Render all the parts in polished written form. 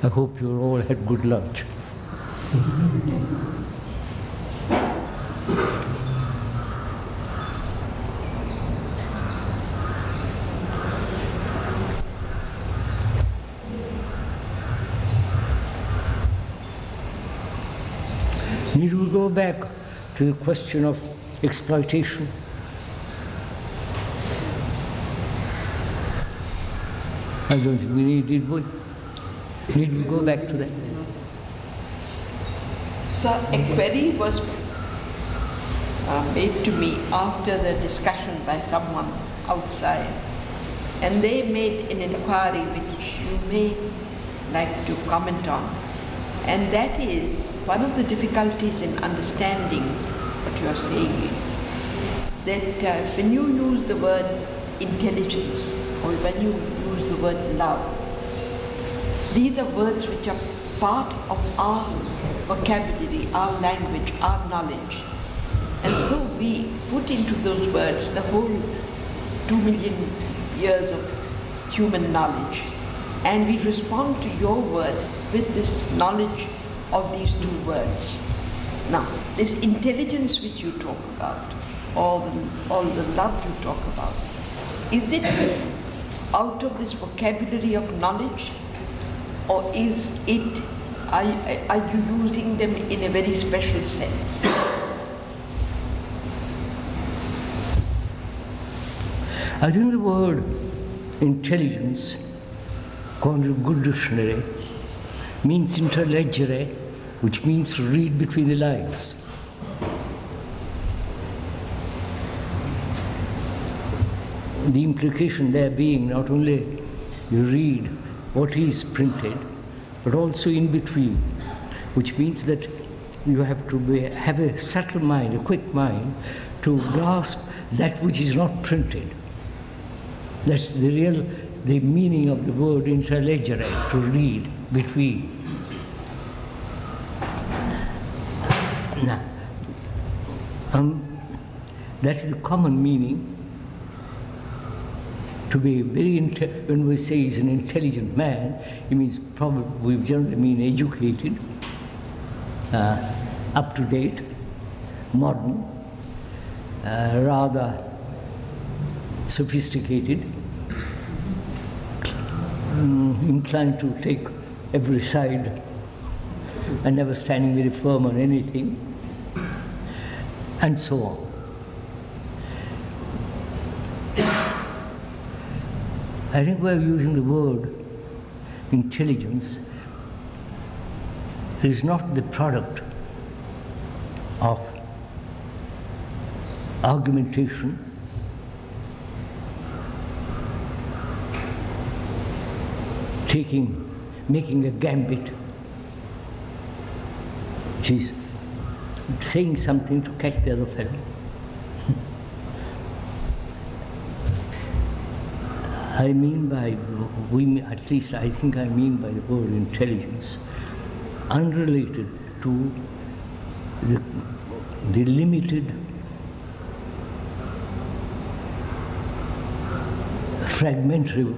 I hope you all had good lunch. Need we go back to the question of exploitation? I don't think we need, did we? Need we go back to that? So a query was made to me after the discussion by someone outside, and they made an inquiry which you may like to comment on, and that is one of the difficulties in understanding what you are saying is that when you use the word intelligence or when you use the word love, these are words which are part of our vocabulary, our language, our knowledge. And so we put into those words the whole 2 million years of human knowledge. And we respond to your word with this knowledge of these two words. Now, this intelligence which you talk about, all the love you talk about, is it out of this vocabulary of knowledge, or is it, are you using them in a very special sense? I think the word intelligence, according to a good dictionary, means interleggere, which means to read between the lines. The implication there being not only you read what is printed, but also in between, which means that you have to have a subtle mind, a quick mind, to grasp that which is not printed. That's the meaning of the word interleggere, to read between. Now, that's the common meaning. To be when we say he's an intelligent man, it means probably, we generally mean educated, up to date, modern, rather sophisticated, inclined to take every side and never standing very firm on anything, and so on. I think we're using the word intelligence is not the product of argumentation, making a gambit, which is saying something to catch the other fellow. I mean by, at least I think I mean by the word intelligence, unrelated to the limited fragmentary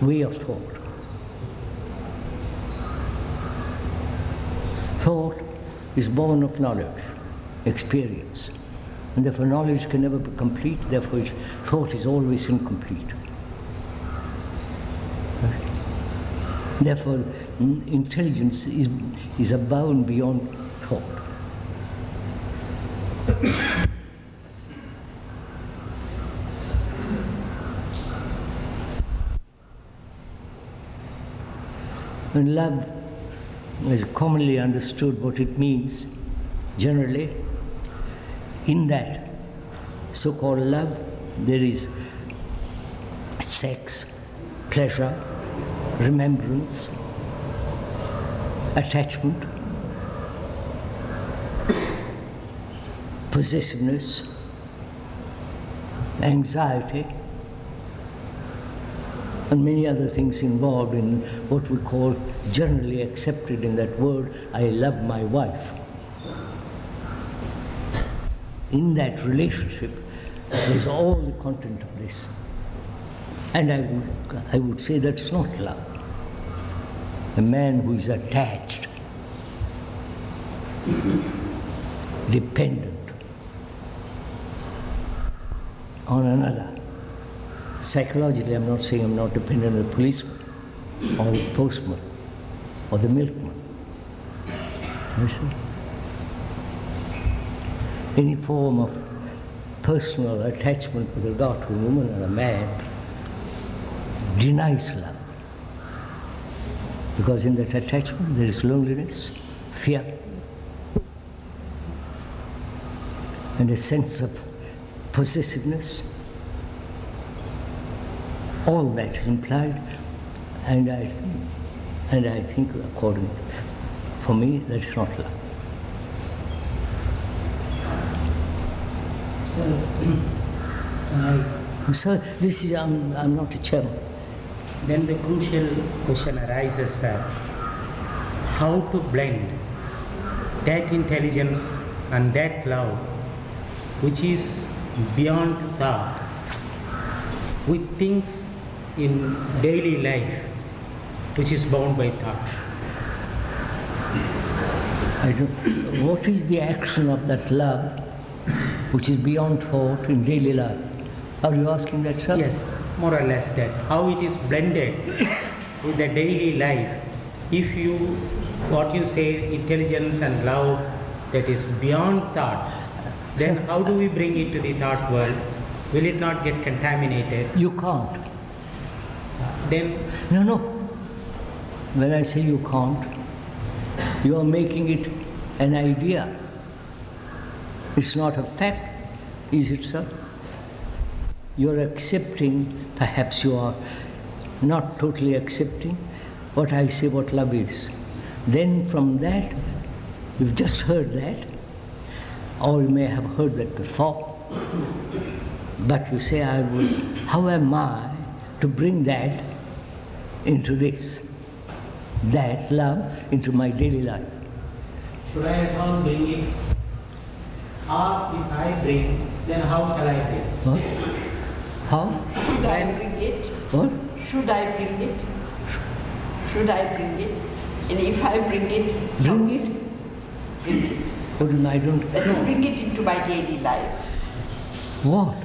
way of thought. Thought is born of knowledge, experience, and therefore knowledge can never be complete, therefore thought is always incomplete. Therefore, intelligence is abound beyond thought. And love is commonly understood what it means, generally. In that so-called love, there is sex, pleasure, remembrance, attachment, possessiveness, anxiety, and many other things involved in what we call, generally accepted in that word, I love my wife. In that relationship, there's all the content of this. And I would say that's not love. a man who is attached, dependent on another. Psychologically, I'm not saying I'm not dependent on the policeman or the postman or the milkman. You see? Any form of personal attachment with regard to a woman or a man denies love. Because in that attachment there is loneliness, fear, and a sense of possessiveness. All that is implied, and I think, according for me, that's not love. So this is I'm not a chairman. Then the crucial question arises, how to blend that intelligence and that love which is beyond thought with things in daily life which is bound by thought. What is the action of that love which is beyond thought in daily life? Are you asking that, sir? Yes, more or less that. How it is blended with the daily life. If you, what you say, intelligence and love that is beyond thought, then Sir, how do we bring it to the thought world? Will it not get contaminated? You can't. Then No. When I say you can't, you are making it an idea. It's not a fact, is it, sir? You're accepting, perhaps you are not totally accepting what I say what love is. Then from that, you've just heard that, or you may have heard that before, but you say, how am I to bring that into this, that love into my daily life? should I at all bring it? Or if I bring, then how shall I bring? What? How? Should I bring it? What? Should I bring it? Should I bring it? And if I bring it, Bring it? bring it. What do I don't That will bring it into my daily life. What?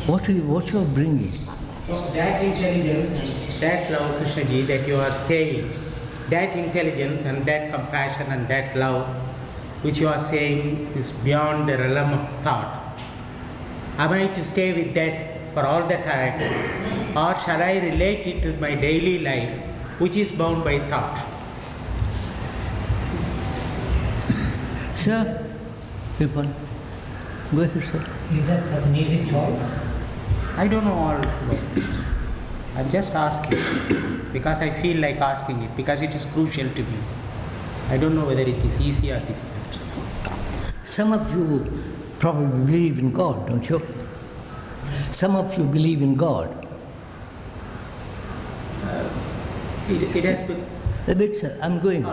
What you are bringing? So that intelligence and that love, Krishnaji, that you are saying, that intelligence and that compassion and that love which you are saying is beyond the realm of thought. Am I to stay with that for all the time, or shall I relate it to my daily life which is bound by thought? Sir, people, go ahead, sir. Is that such an easy choice? I don't know all about it. I'm just asking because I feel like asking it because it is crucial to me. I don't know whether it is easy or difficult. Some of you probably believe in God, don't you? Some of you believe in God. It has been. A bit, sir, I'm going.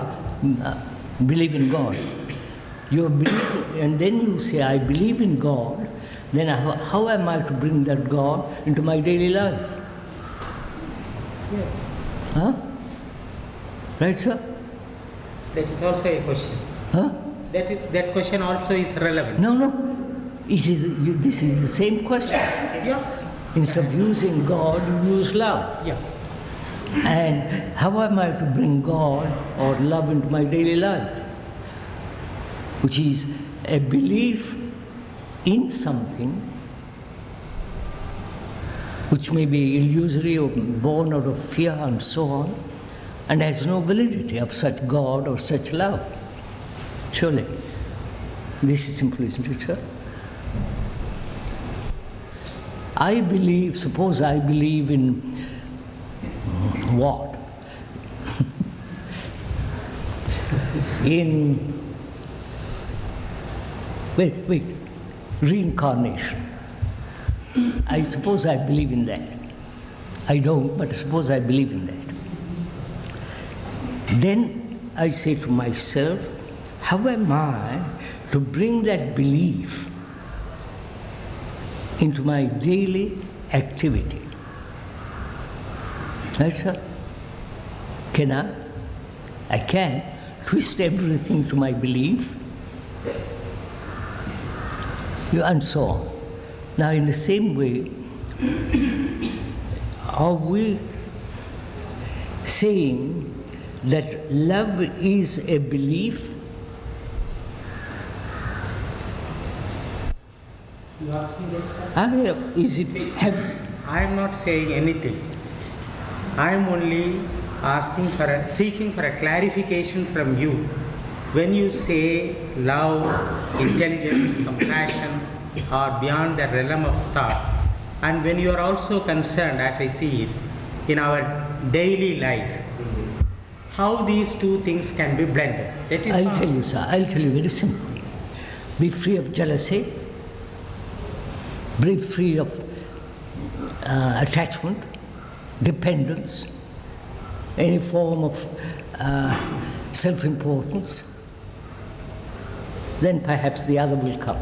Believe in God. You believe, and then you say, I believe in God, then how am I to bring that God into my daily life? Yes. Huh? Right, sir? That is also a question. Huh? That question also is relevant. No. This is the same question. Yeah. Instead of using God, you use love. Yeah. And how am I to bring God or love into my daily life? Which is a belief in something which may be illusory or born out of fear and so on, and has no validity of such God or such love. Surely. This is simple, isn't it, sir? Suppose I believe in what? Wait, reincarnation. I suppose I believe in that. I don't, but suppose I believe in that. Then I say to myself, how am I to bring that belief into my daily activity? Right, sir? Can I? I can twist everything to my belief. And so on. Now, in the same way, are we saying that love is a belief? You asking that, sir? Is it I am not saying anything. I am only seeking for a clarification from you. When you say love, intelligence, compassion are beyond the realm of thought, and when you are also concerned, as I see it, in our daily life, how these two things can be blended? That is I'll tell you, sir. I'll tell you very simple. Be free of jealousy. Be free of attachment, dependence, any form of self-importance. Then perhaps the other will come.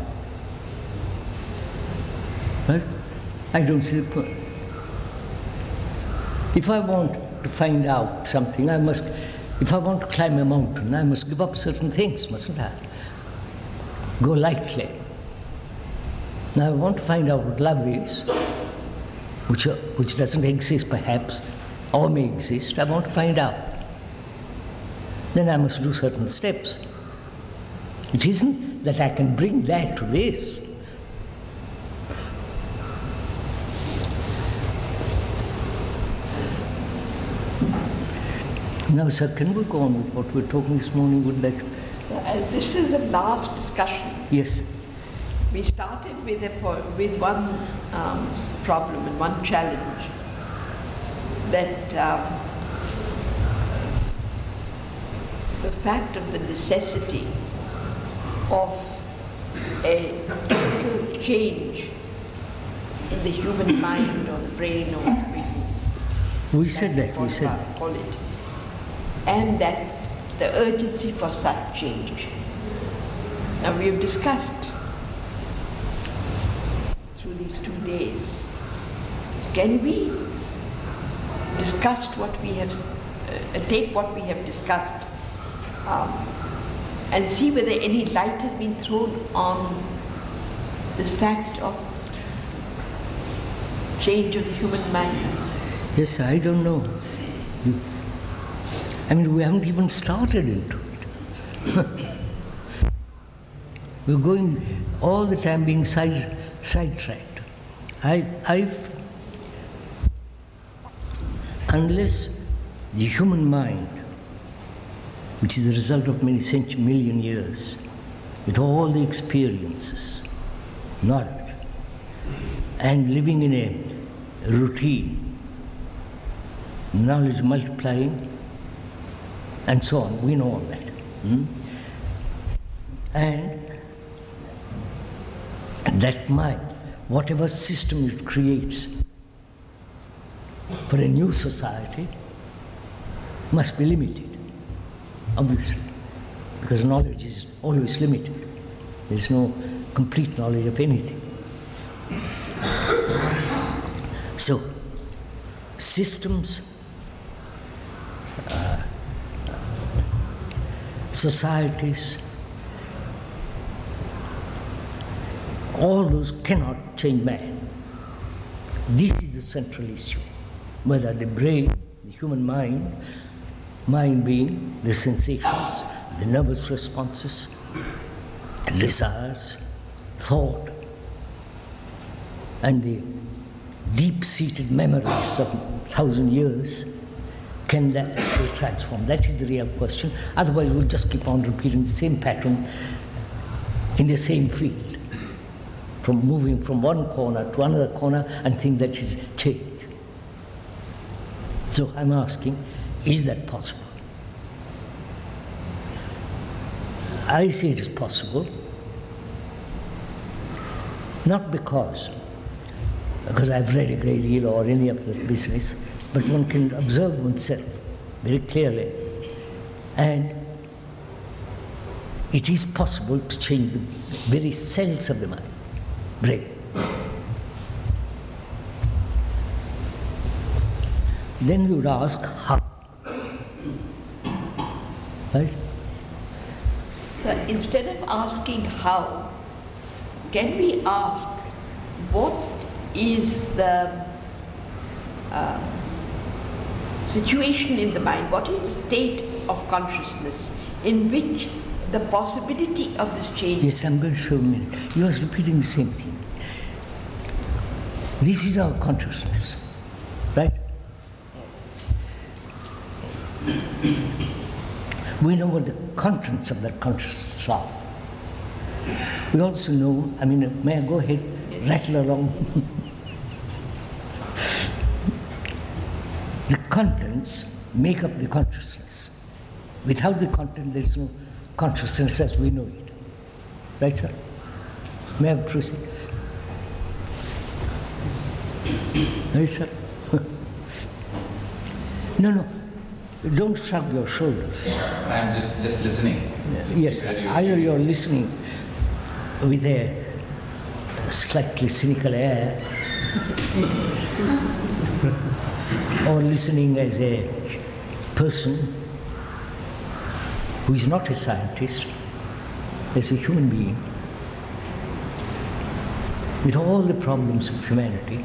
Right? I don't see the point. If I want to find out something, if I want to climb a mountain, I must give up certain things, mustn't I? Go lightly. Now I want to find out what love is, which doesn't exist perhaps, or may exist. I want to find out. Then I must do certain steps. It isn't that I can bring that to this. Now, sir, can we go on with what we're talking this morning? Would like to... So, this is the last discussion. Yes. We started with one problem and one challenge, that the fact of the necessity of a total change in the human mind or the brain or whatever We said that. call it, and that the urgency for such change. Now we have discussed through these 2 days. Can we discuss what we have, take what we have discussed, and see whether any light has been thrown on this fact of change of the human mind? Yes, I don't know. We haven't even started into it. We're going all the time being sidetracked. Unless the human mind, which is the result of many million years, with all the experiences, knowledge, and living in a routine, knowledge multiplying, and so on, we know all that. And that mind, whatever system it creates for a new society, must be limited, obviously, because knowledge is always limited. There's no complete knowledge of anything. So, systems, societies, all those cannot change man. This is the central issue. Whether the brain, the human mind being the sensations, the nervous responses, desires, thought, and the deep-seated memories of 1,000 years, can that be transformed? That is the real question. Otherwise, we'll just keep on repeating the same pattern in the same field, from moving from one corner to another corner and think that is change. So I'm asking, is that possible? I say it is possible, not because I've read a great deal or any of the business, but one can observe oneself very clearly. And it is possible to change the very cells of the mind, brain. Then we would ask how. Right? So instead of asking how, can we ask what is the situation in the mind, what is the state of consciousness in which the possibility of this change? Yes, I'm going to show you a minute. You are repeating the same thing. This is our consciousness, right? We know what the contents of that consciousness are. We also know, may I go ahead, rattle along? The contents make up the consciousness. Without the content, there's no consciousness as we know it. Right, sir? May I proceed? Right, sir? No. Don't shrug your shoulders. I'm just listening. Yes, either you're listening with a slightly cynical air, or listening as a person who is not a scientist, as a human being, with all the problems of humanity,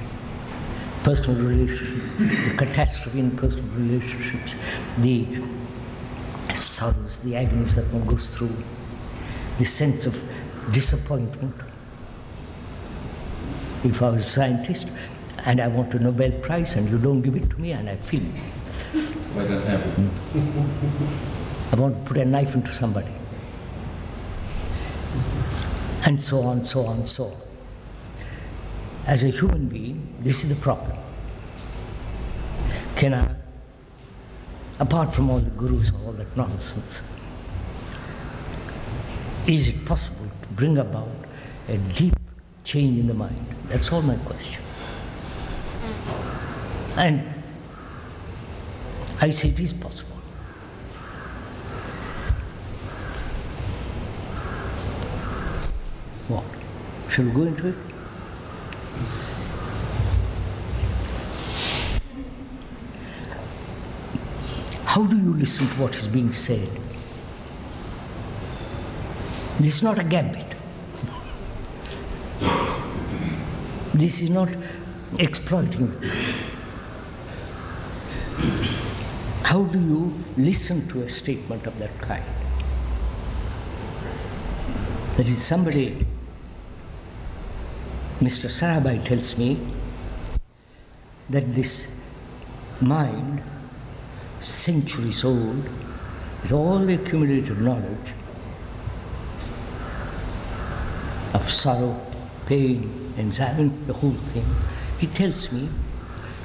personal relationships, the catastrophe in personal relationships, the sorrows, the agonies that one goes through, the sense of disappointment. If I was a scientist and I want a Nobel Prize and you don't give it to me and I feel Why don't have it? I want to put a knife into somebody. And so on, so on, so on. As a human being, this is the problem. Can I, apart from all the gurus and all that nonsense, is it possible to bring about a deep change in the mind? That's all my question. And I say it is possible. What? Shall we go into it? How do you listen to what is being said? This is not a gambit. This is not exploiting. How do you listen to a statement of that kind? That is, somebody, Mr. Sarabhai tells me that this mind, centuries old, with all the accumulated knowledge of sorrow, pain, anxiety, the whole thing, he tells me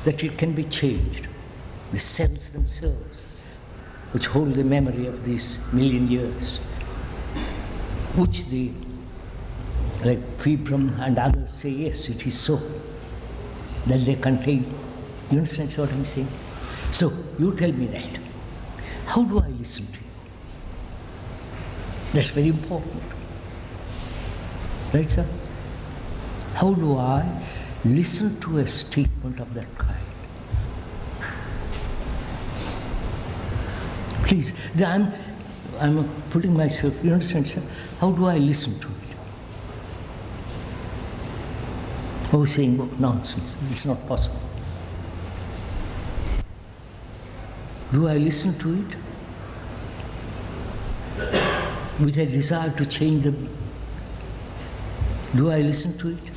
that it can be changed. The cells themselves, which hold the memory of these million years, which the, like Vibram and others say, yes, it is so, that they contain. You understand what I'm saying? So, you tell me that. How do I listen to you? That's very important. Right, sir? How do I listen to a statement of that kind? Please, I'm putting myself, you understand, sir? How do I listen to it? Oh, saying, oh, nonsense, it's not possible. Do I listen to it with a desire to change them? Do I listen to it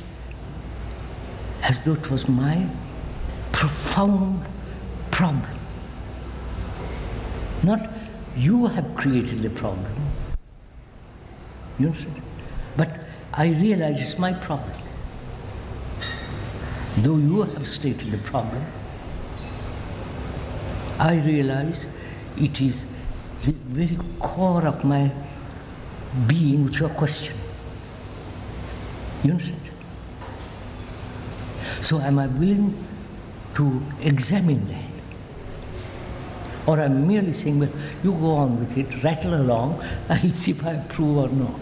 as though it was my profound problem? Not you have created the problem. You understand? But I realize it's my problem. Though you have stated the problem, I realize it is the very core of my being which you are questioning. You understand? So am I willing to examine that? Or I'm merely saying, well, you go on with it, rattle along, I'll see if I approve or not.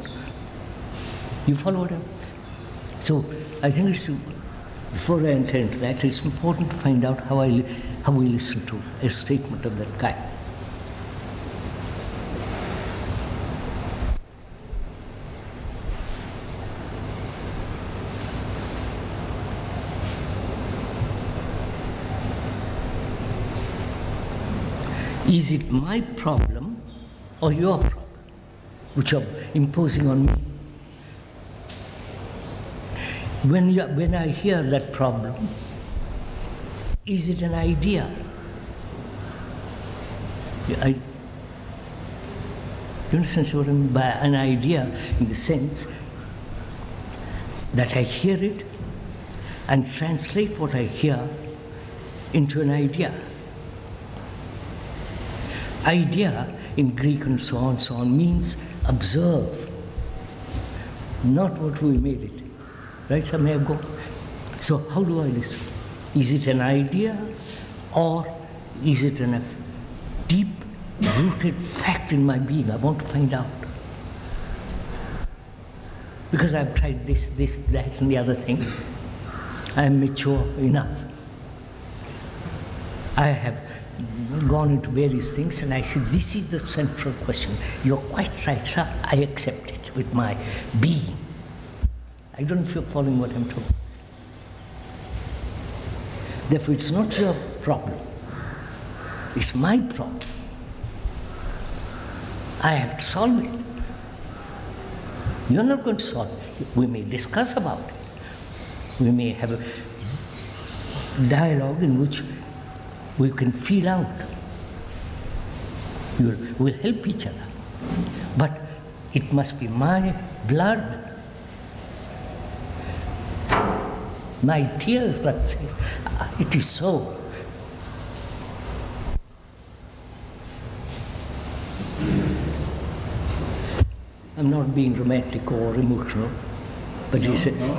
You follow what I'm... So I think it's, before I enter into that, it's important to find out how we listen to a statement of that kind. Is it my problem or your problem, which are imposing on me? When I hear that problem, is it an idea? Do you understand what I mean by an idea? In the sense that I hear it and translate what I hear into an idea. Idea in Greek and so on means observe, not what we made it. Right, some may go. So how do I listen? Is it an idea or is it a deep-rooted fact in my being? I want to find out. Because I've tried this, that and the other thing. I am mature enough. I have gone into various things and I said, this is the central question. You're quite right, sir. I accept it with my being. I don't know if you're following what I'm talking. Therefore, it's not your problem. It's my problem. I have to solve it. You're not going to solve it. We may discuss about it. We may have a dialogue in which we can feel out. We'll help each other. But it must be my blood, my tears that says, it is so. I'm not being romantic or emotional, but No, you say, no.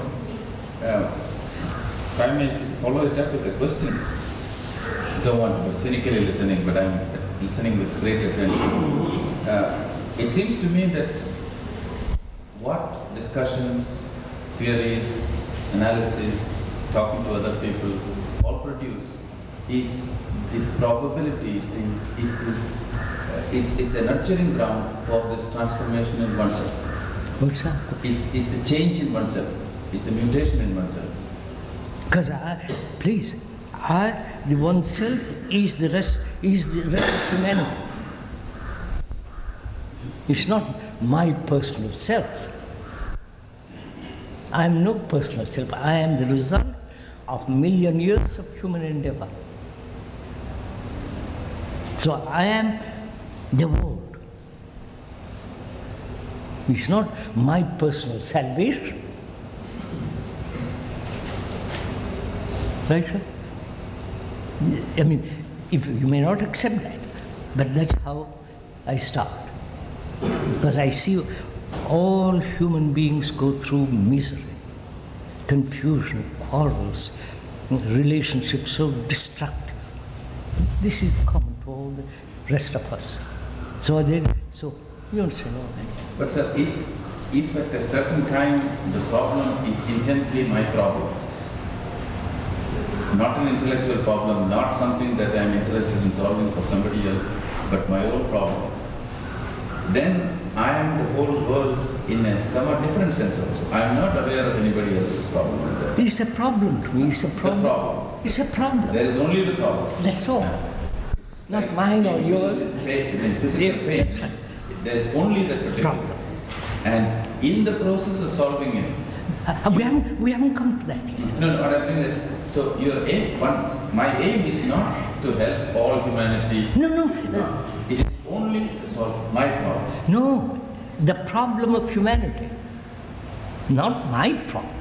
If I may follow it up with a question. I don't want to be cynically listening, but I'm listening with great attention. It seems to me that what discussions, theories, analysis, talking to other people all produce is the probability, is a nurturing ground for this transformation in oneself. what's that? Is the change in oneself, is the mutation in oneself. Because the oneself is the rest of humanity. It's not my personal self. I am no personal self. I am the result of million years of human endeavor. So I am the world. It's not my personal salvation. Right, sir? I mean, if you may not accept that, but that's how I start. Because I see all human beings go through misery, confusion, quarrels, relationships so destructive. This is common to all the rest of us. So you understand all that. But sir, if at a certain time the problem is intensely my problem, not an intellectual problem, not something that I am interested in solving for somebody else, but my own problem, then I am the whole world in a somewhat different sense also. I am not aware of anybody else's problem. It's a problem to me. It's a problem. The problem. It's a problem. There is only the problem. That's all. It's Not like mine or yours. In physical Yes, pain, that's right. there is only the particular Problem. And in the process of solving it, We haven't come to that yet. no, what I'm saying is that, so your aim, my aim is not to help all humanity. No. It is only to solve my problem. No, the problem of humanity, not my problem.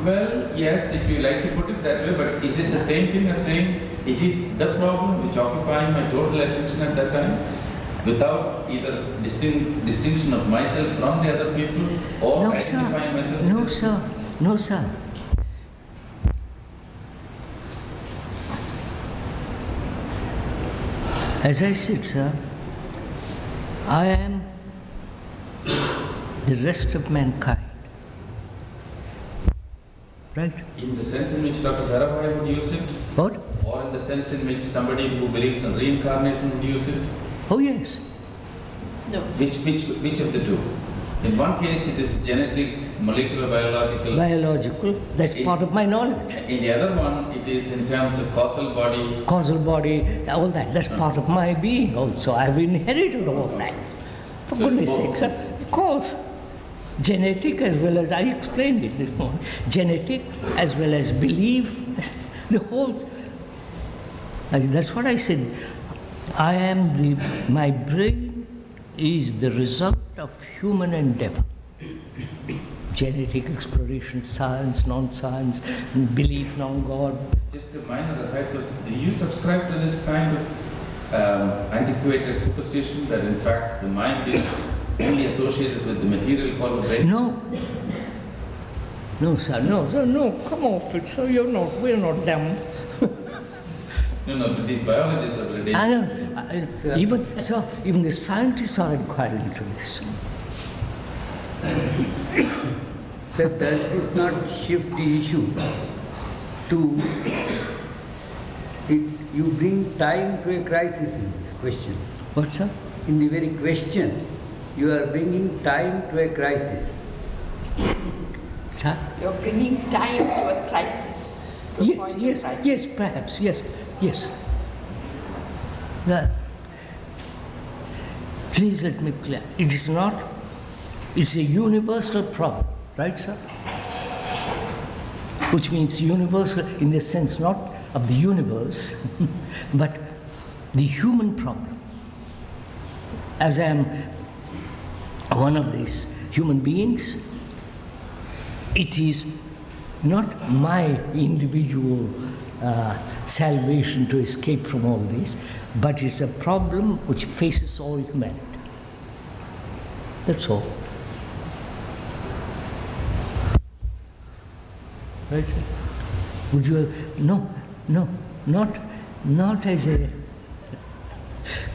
Well, yes, if you like to put it that way, but is it the same thing as saying it is the problem which occupying my total attention at that time, without either distinction of myself from the other people or No, identifying myself? sir. with them? No, sir. As I said, sir, I am the rest of mankind. Right? In the sense in which Dr. Sarabhai would use it, What? or in the sense in which somebody who believes in reincarnation would use it? Oh, yes. No. Which of the two? In one case it is genetic molecular biological. Biological, that's part of my knowledge. In the other one, it is in terms of causal body. Causal body, all that, that's part of my being also. I've inherited all that. For So goodness both. sakes, of course. Genetic as well as, I explained it this morning, genetic as well as belief, the whole, that's what I said. My brain is the result of human endeavor. Genetic exploration, science, non-science, belief, non-God. Just a minor aside question. Do you subscribe to this kind of antiquated superstition that in fact the mind is only associated with the material called the brain? No. No, sir, no, come off it, sir, we're not dumb. No, but these biologists are very I dangerous. know, even the scientists are inquiring into this. Sir, does this not shift the issue to you bring time to a crisis in this question? What, sir? In the very question, you are bringing time to a crisis. Sir? You're bringing time to a crisis. to a point of crisis. Yes, perhaps, yes. Now, please let me clear. It is not, it's a universal problem, right, sir? Which means universal in the sense not of the universe, but the human problem. As I am one of these human beings, it is not my individual salvation to escape from all this, but it's a problem which faces all humanity. That's all. Right? Would you? No, not as a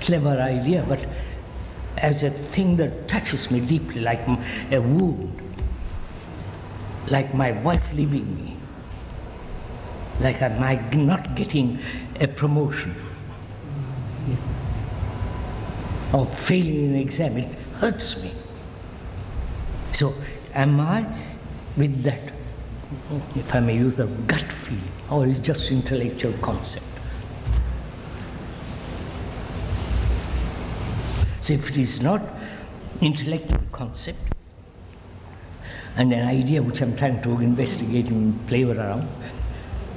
clever idea, but as a thing that touches me deeply, like a wound, like my wife leaving me, like I'm not getting a promotion, or failing in an exam. It hurts me. So, am I with that, if I may use the gut feeling, or is just intellectual concept? So if it is not intellectual concept and an idea which I'm trying to investigate and play around,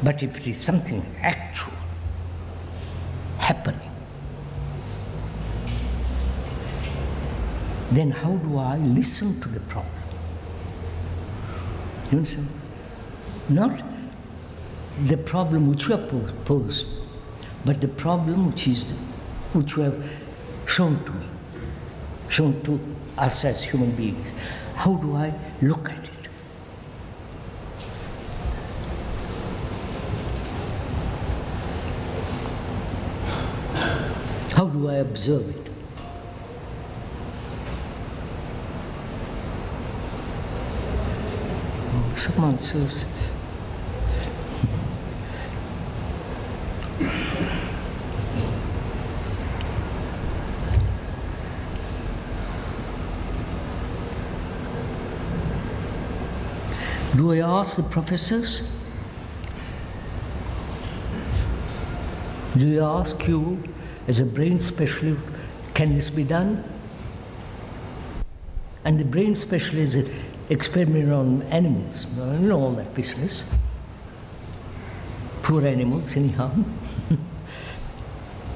but if it is something actual, happening, then how do I listen to the problem? You understand? Not the problem which you have posed, but the problem which you have shown to me, shown to us as human beings. How do I look at it? How do I observe it? Oh, some answers. Do I ask the professors? Do I ask you, as a brain specialist, can this be done? And the brain specialist is experiment on animals. I know all that business. Poor animals, anyhow.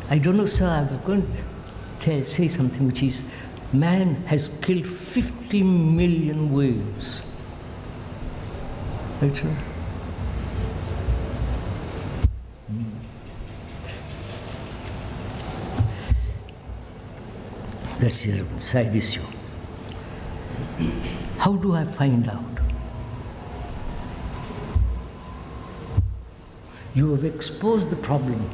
I don't know, sir, I'm going to say something which is, man has killed 50 million whales. Right, sir? That's the side issue. How do I find out? You have exposed the problem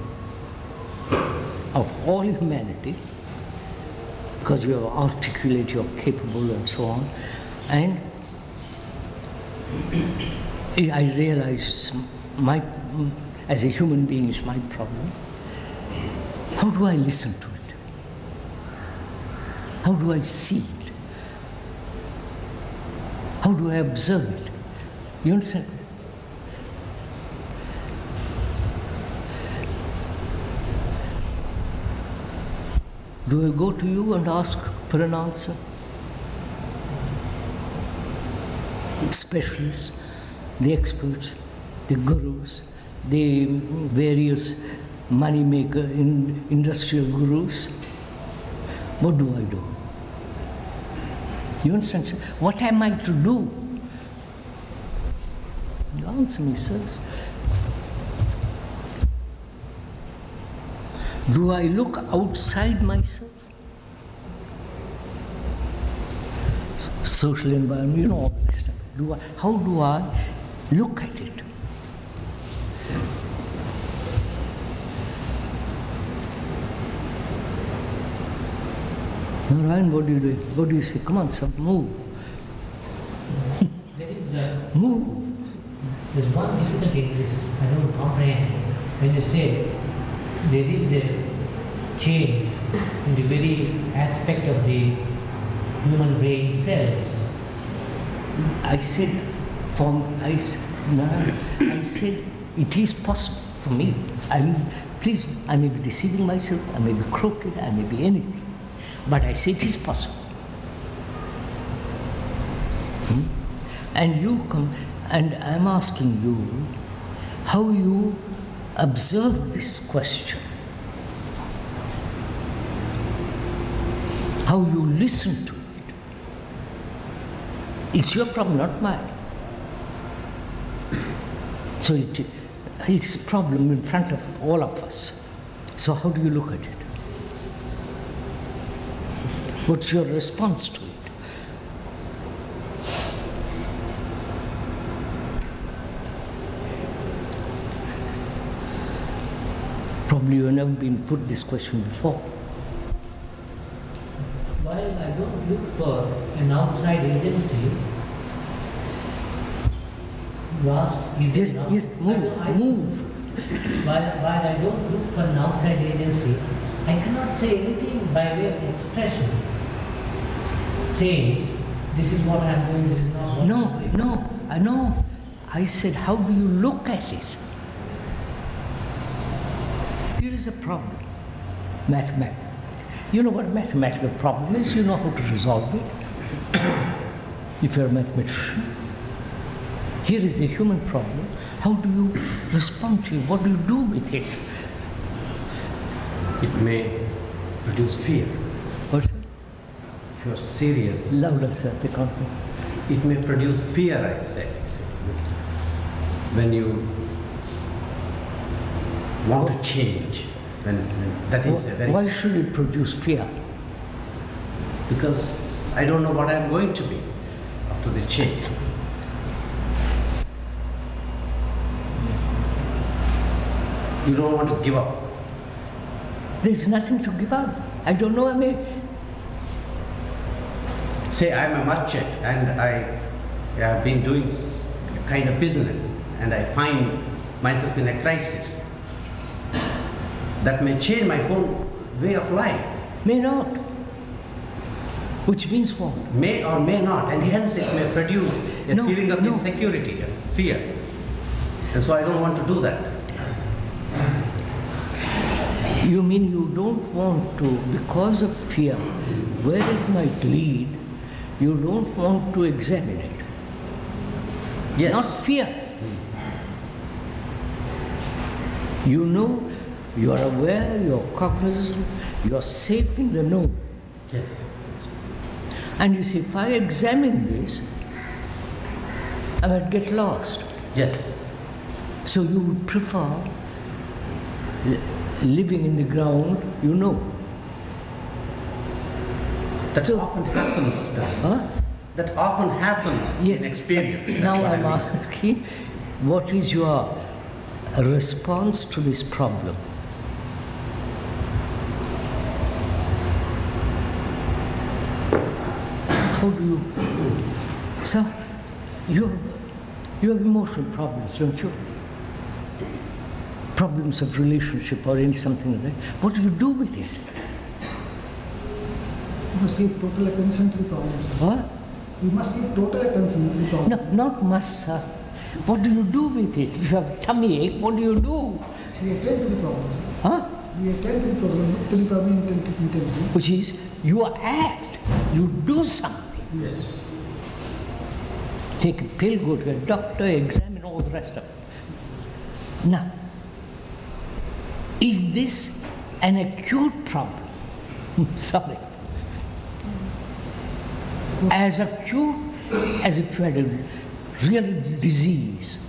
of all humanity because you are articulate, you are capable, and so on. And I realize as a human being, it's my problem. How do I listen to it? How do I see it? How do I observe it? You understand? Do I go to you and ask for an answer? Specialists, the experts, the gurus, the various money maker, industrial gurus. What do I do? You understand? What am I to do? You answer me, sir. Do I look outside myself? Social environment, you know all this stuff. How do I look at it? Narayan, what do you do? What do you say? Come on, sir, move. There is Move. there's one difficulty in this. I don't comprehend. When you say there is a change in the very aspect of the human brain cells. I said, I said it is possible for me. Please, I may be deceiving myself, I may be crooked, I may be anything. But I say it is possible. And you come, and I'm asking you how you observe this question, how you listen to it. It's your problem, not mine. So it's a problem in front of all of us. So how do you look at it? What's your response to it? Probably you have never been put this question before. While I don't look for an outside agency, you asked, is there Yes, move. While I don't look for an outside agency, I cannot say anything by way of expression, saying, this is what I am doing, this is not what I am doing. I know. I said, how do you look at it? Here is a problem. Mathematics. You know what a mathematical problem is, you know how to resolve it. If you're a mathematician. Here is the human problem. How do you respond to it? What do you do with it? It may produce fear. What's it? If you are serious, Louder, sir, they can't hear. it may produce fear, I said. When you want to change, when that is a very... Why should it produce fear? Because I don't know what I'm going to be after the change. You don't want to give up. There's nothing to give up. I don't know, Say I'm a merchant and I have been doing a kind of business and I find myself in a crisis. That may change my whole way of life. may not. Which means what? May or may not, and hence it may produce a No, feeling of no. insecurity and fear. And so I don't want to do that. You mean you don't want to, because of fear, where it might lead, you don't want to examine it. Yes. Not fear. You know, you are aware, you are cognizant, you are safe in the know. Yes. And you say, if I examine this, I might get lost. Yes. So you would prefer living in the ground, you know. That So- often happens. Huh? That often happens Yes. in experience. That's Now what I I'm mean. asking, what is your response to this problem? How do you, sir, you have emotional problems, don't you? Problems of relationship or any something like that. What do you do with it? You must give total attention to the problem. What? You must give total attention to the problem. No, not must, sir. What do you do with it? If you have a tummy ache, what do you do? We attend to the problem. Huh? We attend to the problem, till the problem intensely. Which is, you act, you do something. Yes. Take a pill, go to a doctor, examine all the rest of it. Now, is this an acute problem? Sorry. As acute as if you had a real disease.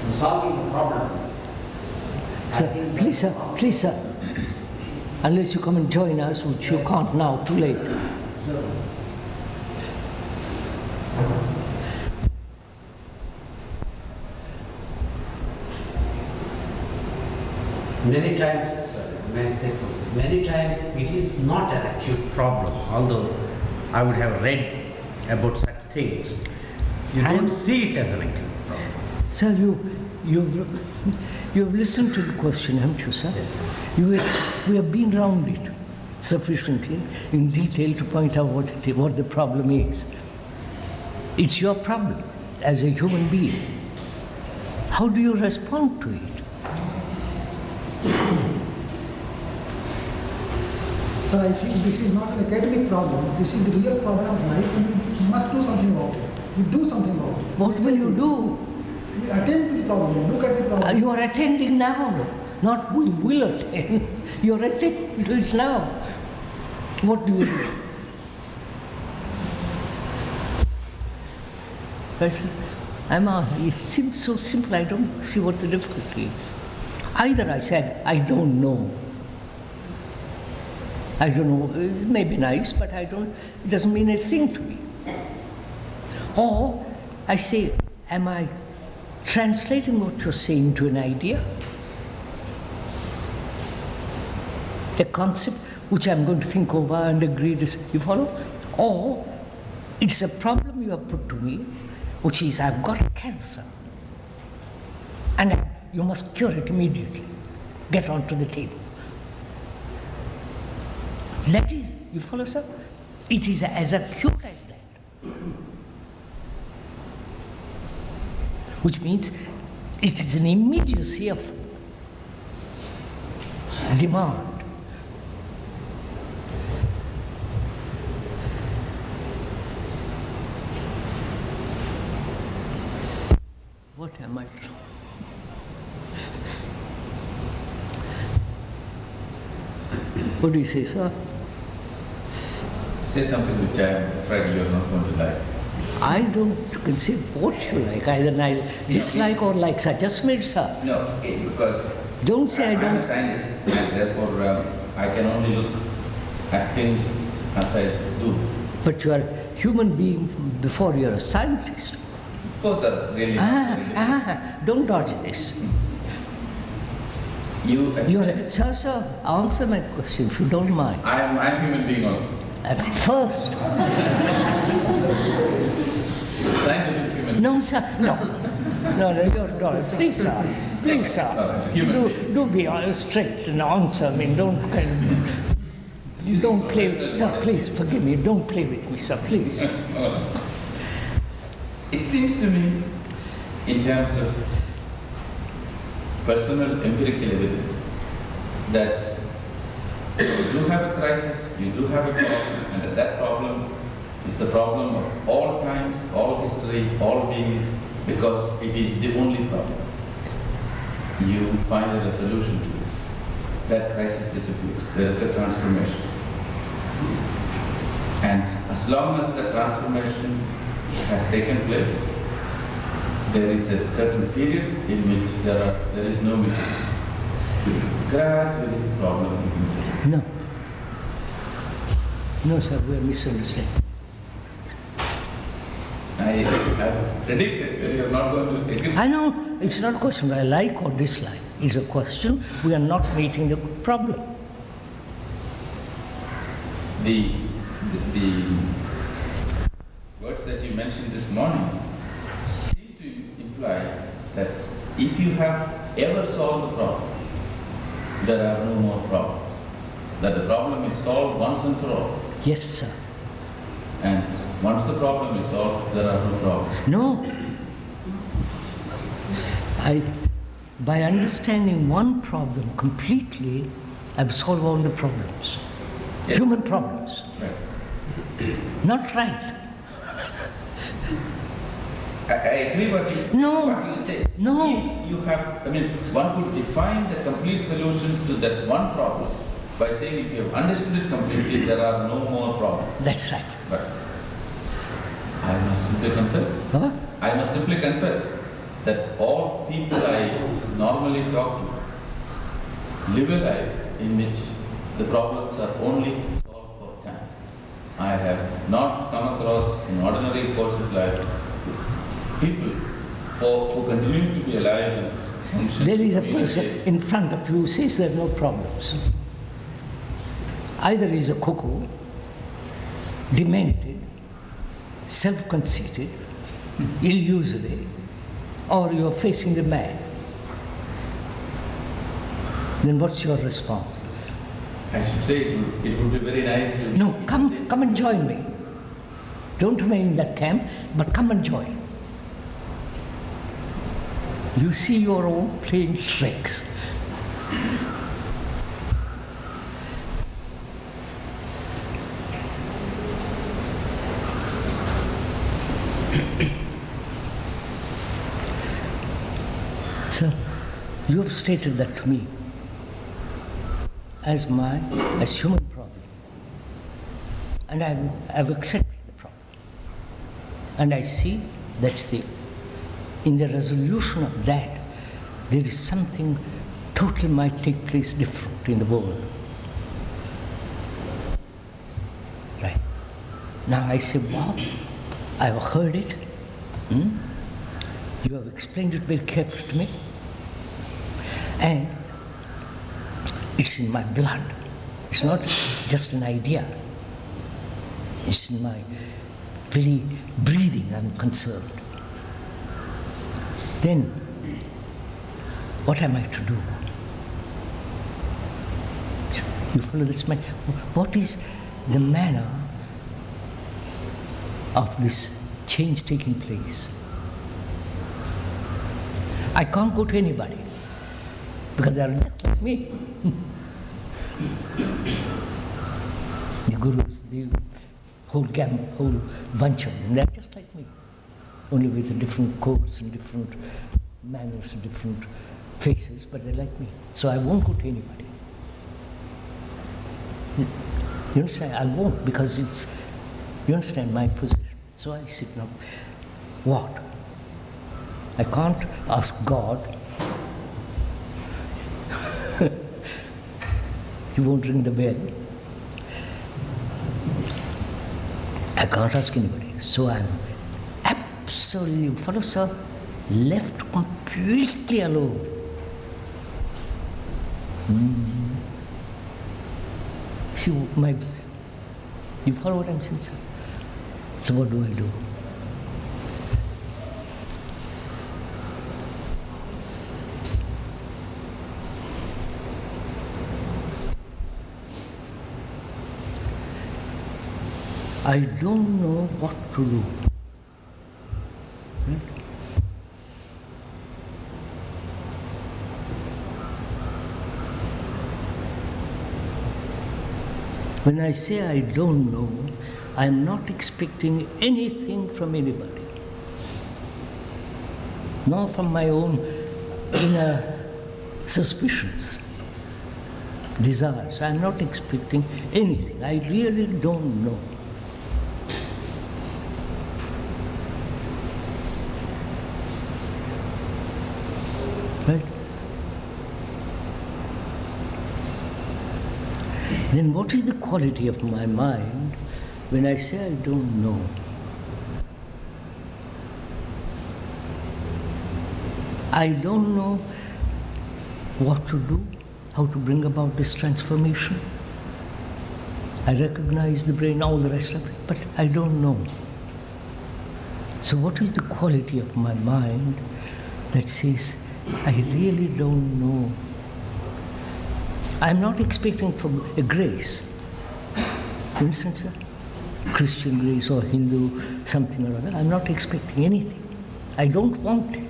Solving the problem. Sir, please, sir. Unless you come and join us, which you can't now, too late. Many times, may I say something? Many times it is not an acute problem, although I would have read about such things. You don't see it as an acute problem. Sir, you've listened to the question, haven't you, sir? Yes. We have been round it sufficiently in detail to point out what the problem is. It's your problem as a human being. How do you respond to it? Sir, I think this is not an academic problem. This is the real problem of life, and you must do something about it. You do something about it. What will you do? We attend to the problem. You look at the problem. You are attending now, not we will attend. You are attending to it now. What do you do? It seems so simple, I don't see what the difficulty is. Either I said, I don't know. I don't know, it may be nice, but it doesn't mean a thing to me. Or I say, am I translating what you're saying to an idea? A concept which I'm going to think over and agree to, you follow? Or it's a problem you have put to me, which is I've got cancer. And you must cure it immediately. Get onto the table. That is, you follow, sir? It is as acute as that. Which means it is an immediacy of demand. What am I? What do you say, sir? Say something which I am afraid you are not going to like. I don't consider what you like, either I dislike or like, sir. Just made, sir. No, because Don't say I I'm don't. a scientist and therefore I can only look at things as I do. But you are a human being before you're a scientist. Both are really Don't dodge this. Sir, answer my question if you don't mind. I'm human being also. At first. Scientific human. No, sir, no. No, you're not. Please, sir. Please, sir. Do be strict and answer. I mean, don't play. Sir, please, forgive me. Don't play with me, sir, please. It seems to me, in terms of personal empirical evidence, that you do have a crisis, you do have a problem, and that problem is the problem of all times, all history, all beings, because it is the only problem. You find a resolution to it. That crisis disappears. There is a transformation. And as long as the transformation has taken place, there is a certain period in which there is no misery. Gradually the problem begins. No. No, sir, we are misunderstanding. I predicted that you are not going to agree. I know it's not a question I like or dislike. It's a question we are not meeting the problem. The words that you mentioned this morning seem to imply that if you have ever solved the problem, there are no more problems. That the problem is solved once and for all. Yes, sir. And once the problem is solved, there are no problems. No. By understanding one problem completely, I've solved all the problems. Yes. Human problems. Right. Not right. I agree what you say. No. If you have, one could define the complete solution to that one problem by saying if you have understood it completely, there are no more problems. That's right. But I must simply confess. Huh? I must simply confess that all people I normally talk to live a life in which the problems are only solved for time. I have not come across in ordinary course of life people who continue to be alive and function. There is a communicate. person in front of you who says there are no problems. Either he's a cuckoo, demented, self-conceited, illusory, or you're facing the man. Then what's your response? I should say it would be very nice to... No, come and join me. Don't remain in that camp, but come and join. You see your own playing tricks. Sir, you have stated that to me as human problem. And I've accepted the problem. And I see that in the resolution of that, there is something totally might take place different in the world. Right. Now I say, wow, I've heard it. You have explained it very carefully to me. And it's in my blood. It's not just an idea. It's in my very breathing I'm concerned. Then, what am I to do? You follow this man? What is the manner of this change taking place? I can't go to anybody because they are just like me. The gurus, the whole bunch of them, they're just like me, only with a different coats and different manners and different faces, but they're like me. So I won't go to anybody. You understand? I won't, because you understand my position. So I sit now. What? I can't ask God. He won't ring the bell. I can't ask anybody. So I'm absolutely, follow sir, left completely alone. See, you follow what I'm saying, sir? So what do I do? I don't know what to do. Right? When I say I don't know, I'm not expecting anything from anybody, nor from my own inner suspicions, desires. I'm not expecting anything. I really don't know. Right? Then what is the quality of my mind when I say I don't know? I don't know what to do, how to bring about this transformation. I recognize the brain, all the rest of it, but I don't know. So what is the quality of my mind that says, I really don't know? I'm not expecting for a grace. You understand, sir? Christian race or Hindu, something or other. I'm not expecting anything. I don't want it,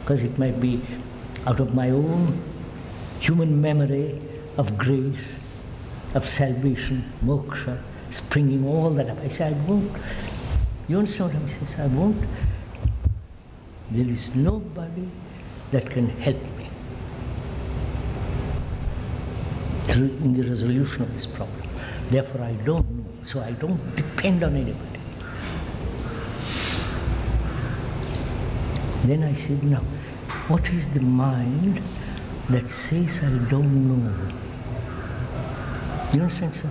because it might be out of my own human memory of grace, of salvation, moksha, springing all that up. I say, I won't. You understand what I'm saying? I won't. There is nobody that can help me in the resolution of this problem. Therefore, I don't know. So I don't depend on anybody. Then I said, now, what is the mind that says I don't know? You understand, sir?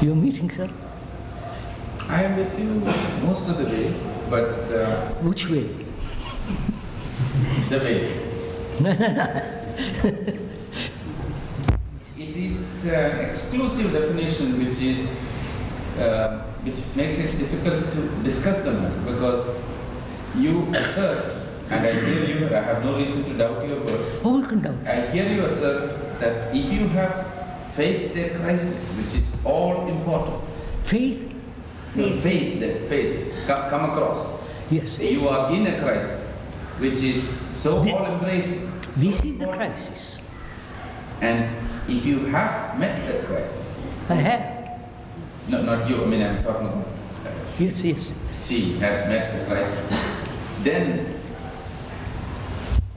You're meeting, sir? I am with you most of the way, but Which way? the way. It is an exclusive definition which makes it difficult to discuss the matter, because you assert, and I hear you, I have no reason to doubt your words. Oh, we can doubt. I hear you assert that if you have faced a crisis, which is all important, Faith? come across. Yes. You are in a crisis, which is so The- all-embracing. so This is the important. crisis. And if you have met that crisis, I have. no, not you, I mean, I'm talking about Yes, yes. she has met the crisis, then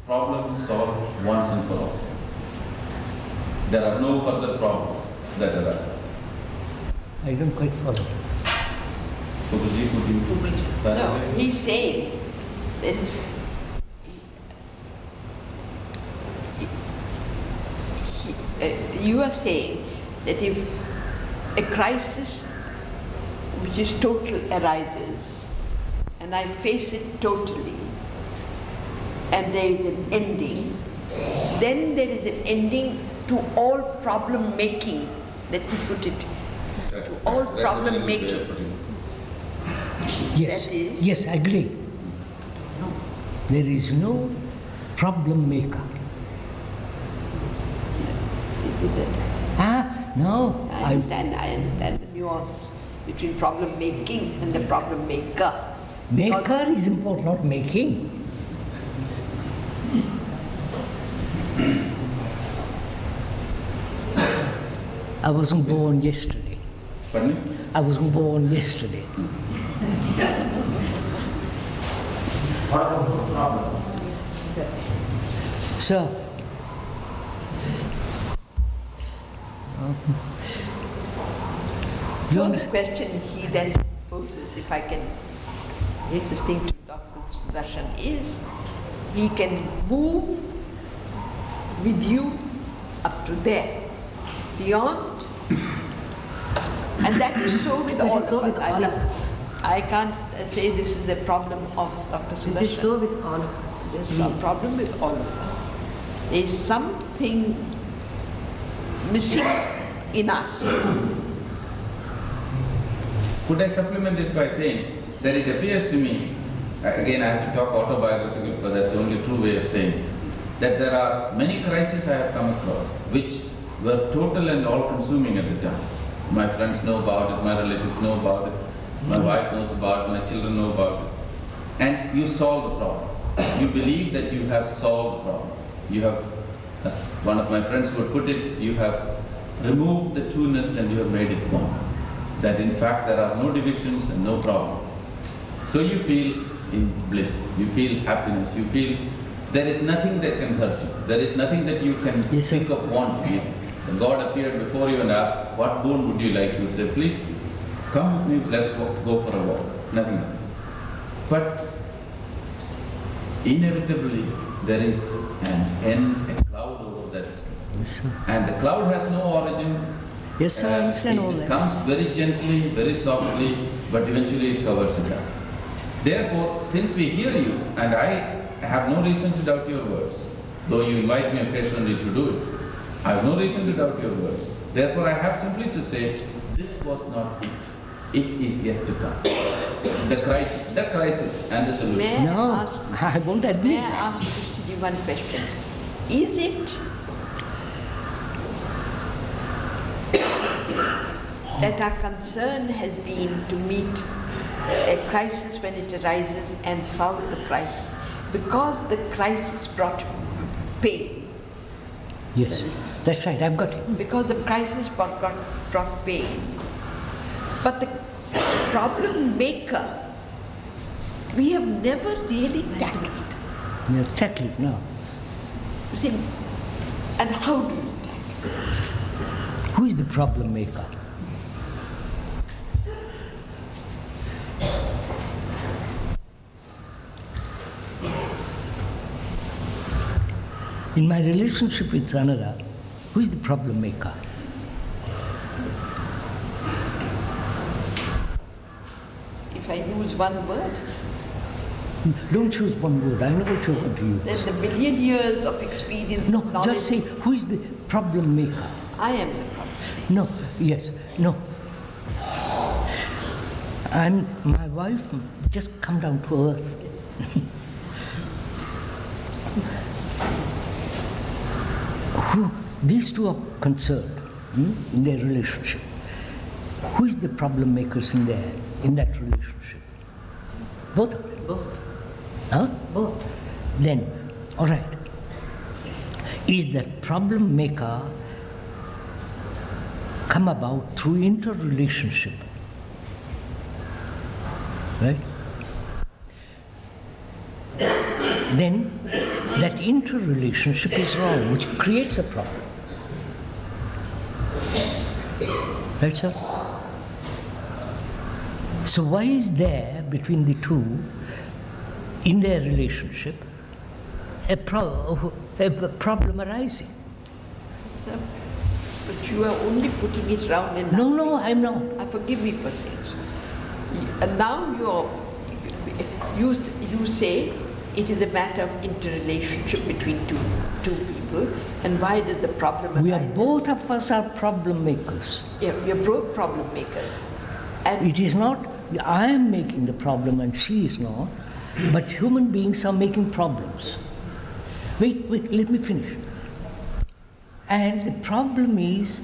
problem solved once and for all. There are no further problems that arise. I don't quite follow. Guruji, could you No, clarify? he's saying that you are saying that if a crisis which is total arises and I face it totally and there is an ending, then there is an ending to all problem making. Let me put it. To all That's a problem very good way making. of putting it. Yes. That is- Yes, I agree. There is no problem maker. No. I understand the nuance between problem making and the problem maker. Maker is important, not making. I wasn't born yesterday. Pardon me? I wasn't born yesterday. Sir, So the question he then poses, if I can this thing to Dr. Sudarshan, is he can move with you up to there, beyond, and that is so with all of us. I can't say this is a problem of Dr. Sudarshan. This is so with all of us. There's a problem with all of us. There's something missing in us. Could I supplement it by saying that it appears to me, again I have to talk autobiographical because that's the only true way of saying, that there are many crises I have come across which were total and all-consuming at the time. My friends know about it, my relatives know about it, my wife knows about it, my children know about it. And you solve the problem. You believe that you have solved the problem. You have, as one of my friends would put it, you have removed the two-ness and you have made it one. That in fact there are no divisions and no problems. So you feel in bliss, you feel happiness, you feel there is nothing that can hurt you. There is nothing that you can Yes, sir. think of wanting. If God appeared before you and asked, what boon would you like? You would say, please come with me, let's go for a walk. Nothing else. But inevitably there is an end, a cloud over that. yes, sir. And the cloud has no origin. Yes, sir, I understand all It that. comes very gently, very softly, but eventually it covers it up. Therefore, since we hear you, and I have no reason to doubt your words, though you invite me occasionally to do it, I have no reason to doubt your words. Therefore, I have simply to say, this was not it. It is yet to come. The crisis and the solution. May I No, ask- I won't admit May I that. ask Krishnaji one question? Is it that our concern has been to meet a crisis when it arises and solve the crisis because the crisis brought pain? Yes, that's right, I've got it. Because the crisis brought pain. But the problem maker, we have never really tackled. You tackle it now. You see, and how do you tackle it? Who is the problem maker? In my relationship with Ranara, who is the problem maker? If I use one word, Don't choose one word, I know what you want to use. then the million years of experience, No, of knowledge, just say, who is the problem maker? I am the problem. No, yes, no. My wife just come down to earth. These two are concerned in their relationship. Who is the problem makers in that relationship? Both of them. Both. Huh? Both. Then, all right. Is that problem maker come about through interrelationship? Right? Then that interrelationship is wrong, which creates a problem. Right, sir? So why is there between the two, in their relationship, a problem arising? Sir, but you are only putting it round and No, I'm not. Forgive me for saying so. And now you say it is a matter of interrelationship between two people, and why does the problem We are arise? both of us are problem makers. Yeah, we are both problem makers. And It is not I am making the problem and she is not, but human beings are making problems. Wait, let me finish. And the problem is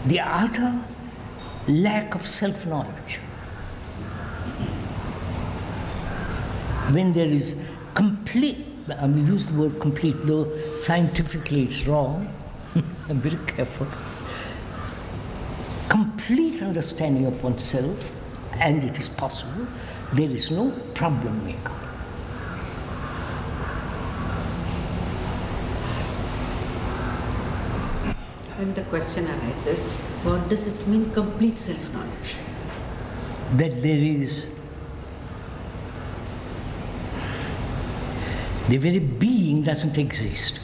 the utter lack of self-knowledge. When there is complete, I mean, use the word complete, though scientifically it's wrong, I'm very careful. Complete understanding of oneself, and it is possible, there is no problem maker. Then the question arises, what does it mean complete self-knowledge? That there is the very being doesn't exist.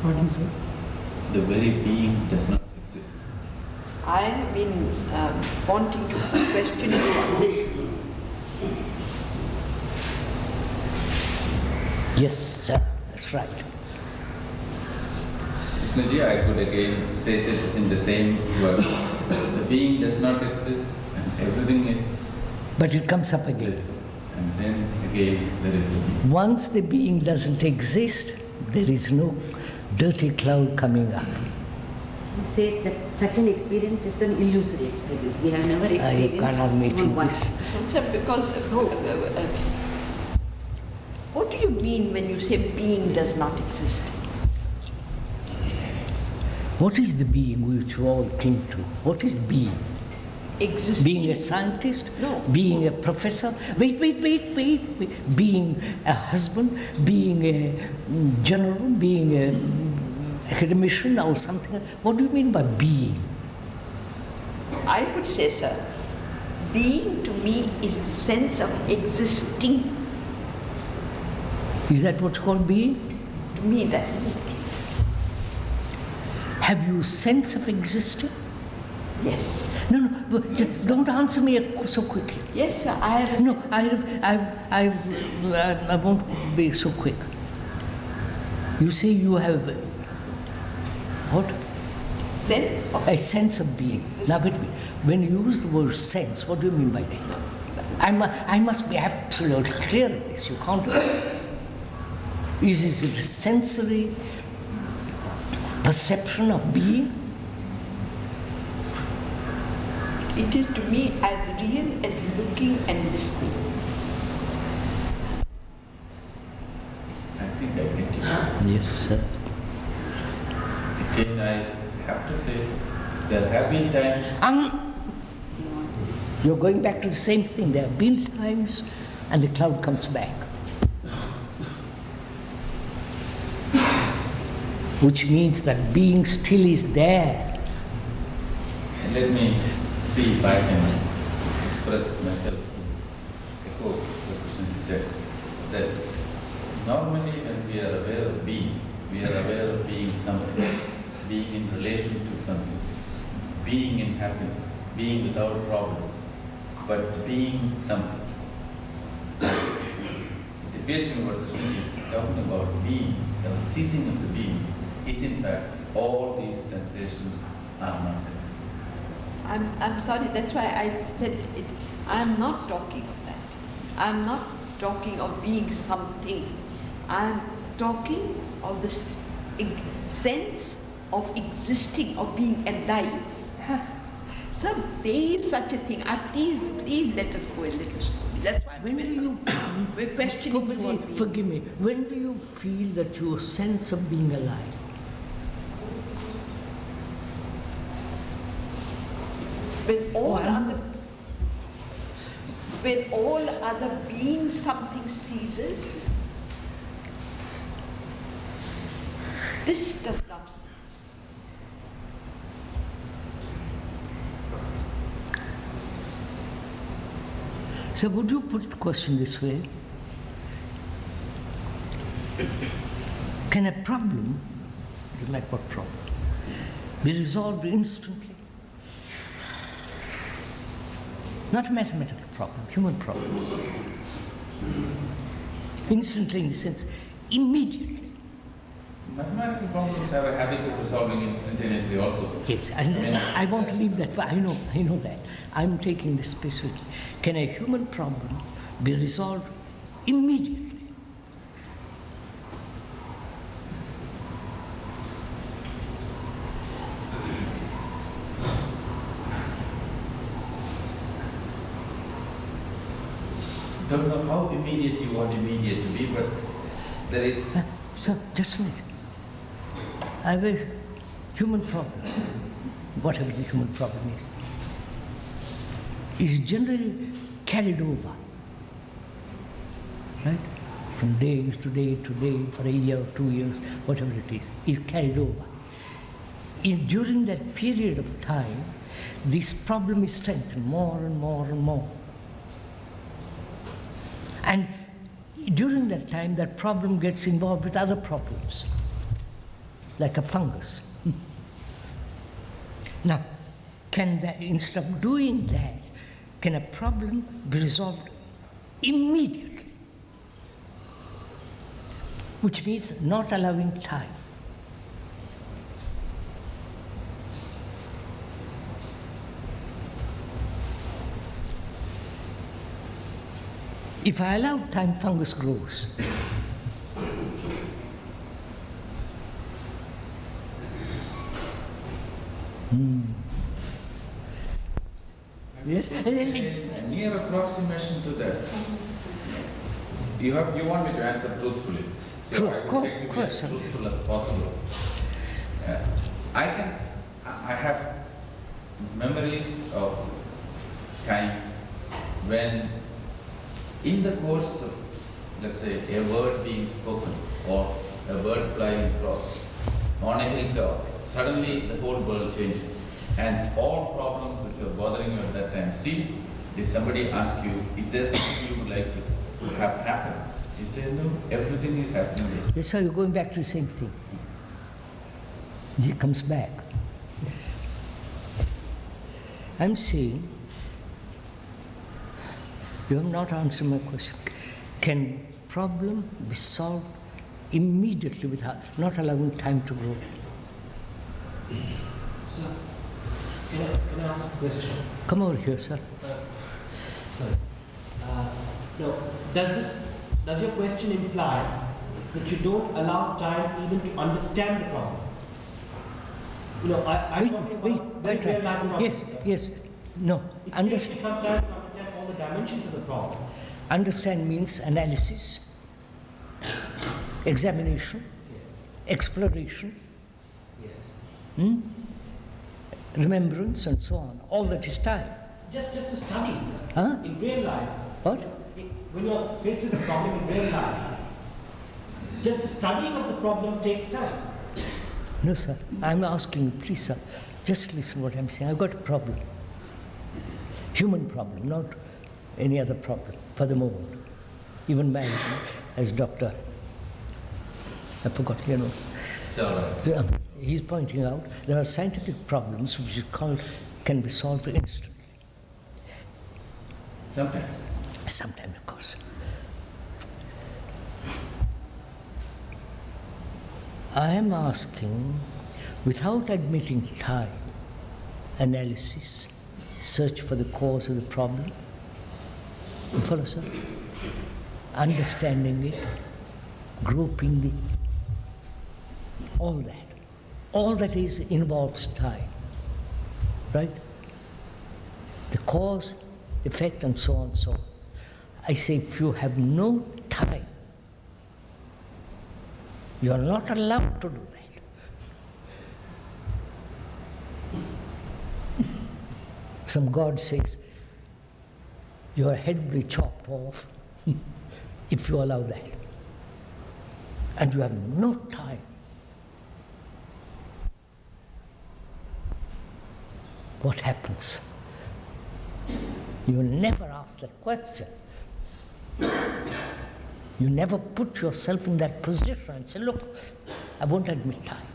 Pardon, sir? The very being does not exist. I have been wanting to question you on this. Yes, sir, that's right. Krishnaji, I could again state it in the same words. The being does not exist and everything is But it comes up again. blissful. And then again there is the being. Once the being doesn't exist, there is no dirty cloud coming up. He says that such an experience is an illusory experience. We have never experienced cannot meet even in once. this. Sir, because what do you mean when you say being does not exist? What is the being which we all cling to? What is being? Existing. Being a scientist? No. Being a professor? Wait. Being a husband? Being a general? Being a academician or something? What do you mean by being? I would say, sir, being to me is the sense of existing. Is that what's called being? To me, that is. Have you sense of existing? Yes. No, but just don't answer me so quickly. Yes, sir, I have. No, I won't be so quick. You say you have what? sense of A sense of being. Now, but when you use the word sense, what do you mean by that? I must be absolutely clear on this. You can't. Is it a sensory perception of being? it is to me as real as looking and listening. I think I get you. Yes, sir. Again, I have to say, there have been times. You're going back to the same thing. There have been times, and the cloud comes back. Which means that being still is there. Let me see if I can express myself to echo what Krishnamurti said, that normally when we are aware of being, we are aware of being something, being in relation to something, being in happiness, being without problems, but being something. It appears to me what Krishnamurti is talking about, being, the ceasing of the being, is in fact all these sensations are not there. I'm sorry, that's why I said it. I'm not talking of that. I'm not talking of being something. I'm talking of the sense of existing, of being alive. So there is such a thing. Please let us go a little slowly. That's why we're questioning what being. Forgive me. When do you feel that your sense of being alive? When all other being something ceases, this does not cease. So would you put the question this way? Can a problem, like what problem, be resolved instantly? Not a mathematical problem, human problem. Instantly in the sense, immediately. Mathematical problems have a habit of resolving instantaneously also. Yes, and I won't leave that, I know that. I'm taking this specifically. Can a human problem be resolved immediately? Don't know how immediate you want immediate to be, but there is. So, just a minute. I have a human problem, whatever the human problem is generally carried over, right? From day to day to day, for a year, 2 years, whatever it is carried over. During that period of time, this problem is strengthened more and more and more. And during that time, that problem gets involved with other problems, like a fungus. Now, instead of doing that, can a problem be resolved immediately? Which means not allowing time. If I allow time, fungus grows. Yes? A near approximation to that. You want me to answer truthfully. So True, I will take to of be course. as truthful as possible. I have memories of times when in the course of, let's say, a word being spoken or a bird flying across on a hilltop, suddenly the whole world changes and all problems which were bothering you at that time cease. If somebody asks you, is there something you would like to have happen? You say, no, everything is happening this way. Yes, so you're going back to the same thing. It comes back. I'm saying, you have not answered my question. Can problem be solved immediately without not allowing time to grow? Sir, can I ask a question? Come over here, sir. Sorry. No, does your question imply that you don't allow time even to understand the problem? You know, I'm talking about very real life processes. Yes. No. It takes you some time to understand all the dimensions of the problem. Understand means analysis, examination, Yes. exploration, Yes. remembrance, and so on. All that is time. Just to study, sir. Huh? In real life. What? When you're faced with a problem in real life, just the studying of the problem takes time. No, sir. I'm asking you, please, sir. Just listen what I'm saying. I've got a problem. Human problem, not any other problem for the moment. Even mine, as doctor. I forgot, It's all right. He's pointing out there are scientific problems which can be solved instantly. Sometimes. Sometimes, of course. I am asking, without admitting time, analysis, search for the cause of the problem, you follow, sir? Understanding it, grouping it, all that involves time, right? The cause, effect, and so on and so on. I say, if you have no time, you are not allowed to do that. Some God says, your head will be chopped off if you allow that. And you have no time. What happens? You never ask that question. You never put yourself in that position and say, look, I won't admit time.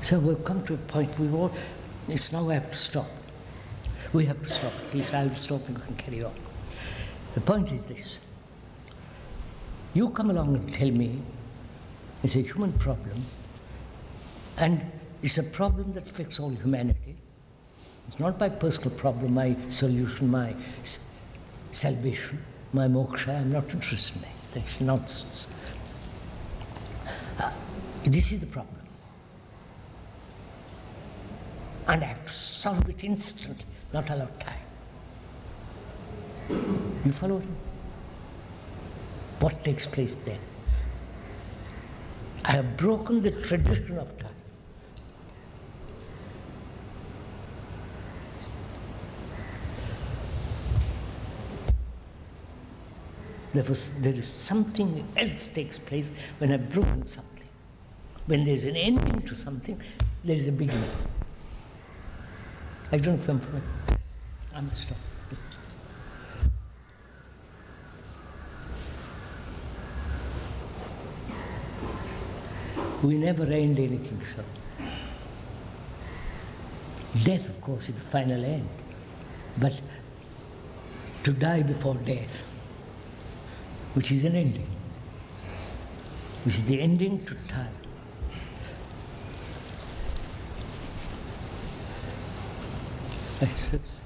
So we've come to a point, it's now we have to stop. We have to stop, at least I'll stop and you can carry on. The point is this. You come along and tell me it's a human problem and it's a problem that affects all humanity. It's not my personal problem, my solution, my salvation, my moksha. I'm not interested in that. That's nonsense. This is the problem. And I solve it instantly, not allow time. You follow him? What takes place then? I have broken the tradition of time. There is something else takes place when I've broken something. When there's an ending to something, there is a beginning. I don't come from it. I must stop. We never end anything, sir. Death, of course, is the final end. But to die before death, which is an ending, which is the ending to time. That's